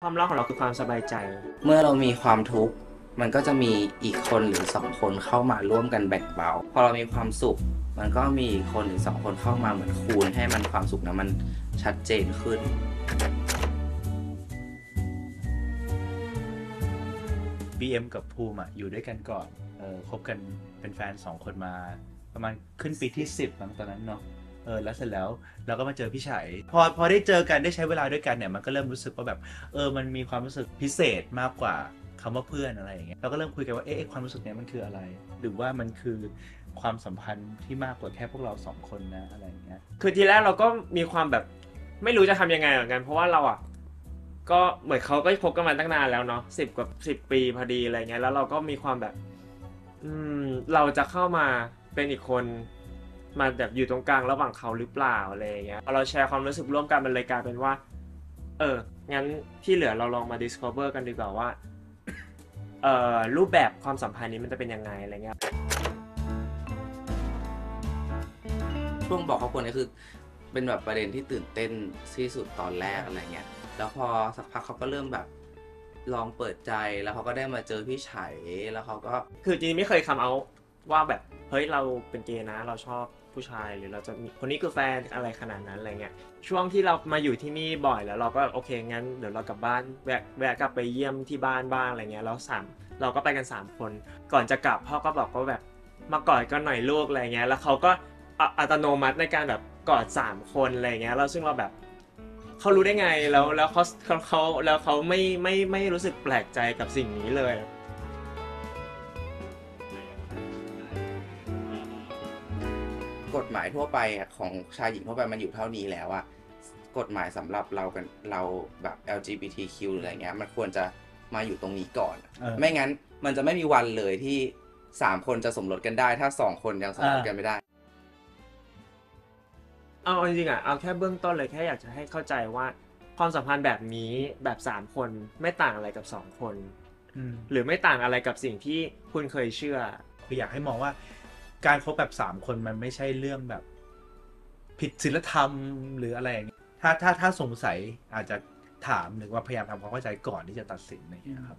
ความรักของเราคือความสบายใจเมื่อเรามีความทุกข์มันก็จะมีอีกคนหรือสองคนเข้ามาร่วมกันแบ่งเบาพอเรามีความสุขมันก็มีอีกคนหรือสองคนเข้ามาเหมือนคูณให้มันความสุขนั้นมันชัดเจนขึ้นBM กับภูมิอยู่ด้วยกันก่อนคบกันเป็นแฟน2คนมาประมาณขึ้นปีที่10ตอนนั้นเนาะแล้วเสร็จแล้วเราก็มาเจอพี่ชัยพอได้เจอกันได้ใช้เวลาด้วยกันเนี่ยมันก็เริ่มรู้สึกว่าแบบมันมีความรู้สึกพิเศษมากกว่าคำว่าเพื่อนอะไรอย่างเงี้ยเราก็เริ่มคุยกันว่าความรู้สึกเนี้ยมันคืออะไรหรือว่ามันคือความสัมพันธ์ที่มากกว่าแค่พวกเรา2คนนะอะไรอย่างเงี้ยคือทีแรกเราก็มีความแบบไม่รู้จะทำยังไงเหมือนกันเพราะว่าเราก็เหมือนเขาก็คบกันมาตั้งนานแล้วเนาะ10 ปีพอดีอะไรเงี้ยแล้วเราก็มีความแบบเราจะเข้ามาเป็นอีกคนมาแบบอยู่ตรงกลางระหว่างเขาหรือเปล่าอะไรเงี้ยพอเราแชร์ความรู้สึกร่วมกันมันเลยกลายเป็นว่างั้นที่เหลือเราลองมา discover กันดีกว่าว่ารูปแบบความสัมพันธ์นี้มันจะเป็นยังไงอะไรเงี้ยช่วงบอกครอบครัวนี่คือเป็นแบบประเด็นที่ตื่นเต้นที่สุดตอนแรกอะไรเงี้ยแล้วพอสักพักเขาก็เริ่มแบบลองเปิดใจแล้วเขาก็ได้มาเจอพี่ไฉแล้วเขาก็คือจริงๆไม่เคยคำเอาว่าแบบเฮ้ยเราเป็นเกย์นะเราชอบผู้ชายหรือเราจะมีคนนี้คือแฟนอะไรขนาดนั้นอะไรเงี้ยช่วงที่เรามาอยู่ที่นี่บ่อยแล้วเราก็โอเคงั้นเดี๋ยวเรากลับบ้านแวะกลับไปเยี่ยมที่บ้านบ้างอะไรเงี้ยแล้วเราก็ไปกัน3คนก่อนจะกลับพ่อก็บอกว่าแบบมากอดกันหน่อยลูกอะไรเงี้ยแล้วเขาก็อัตโนมัติในการแบบกอด3คนอะไรเงี้ยแล้วซึ่งเราแบบเขารู้ได้ไงแล้วเขาไม่รู้สึกแปลกใจกับสิ่งนี้เลยกฎหมายทั่วไปของชายหญิงทั่วไปมันอยู่เท่านี้แล้วอะกฎหมายสำหรับเราแบบ LGBTQ หรืออะไรเงี้ยมันควรจะมาอยู่ตรงนี้ก่อนไม่งั้นมันจะไม่มีวันเลยที่3คนจะสมรสกันได้ถ้า2คนยังสมรสกันไม่ได้เอาจริงๆเอาแค่เบื้องต้นเลยแค่อยากจะให้เข้าใจว่าความสัมพันธ์แบบนี้แบบ3คนไม่ต่างอะไรกับ2คนหรือไม่ต่างอะไรกับสิ่งที่คุณเคยเชื่อคืออยากให้มองว่าการคบแบบ3คนมันไม่ใช่เรื่องแบบผิดศีลธรรมหรืออะไรอย่างเงี้ยถ้าสงสัยอาจจะถามหรือว่าพยายามทำความเข้าใจก่อนที่จะตัดสินอะไรอย่างเงี้ยครับ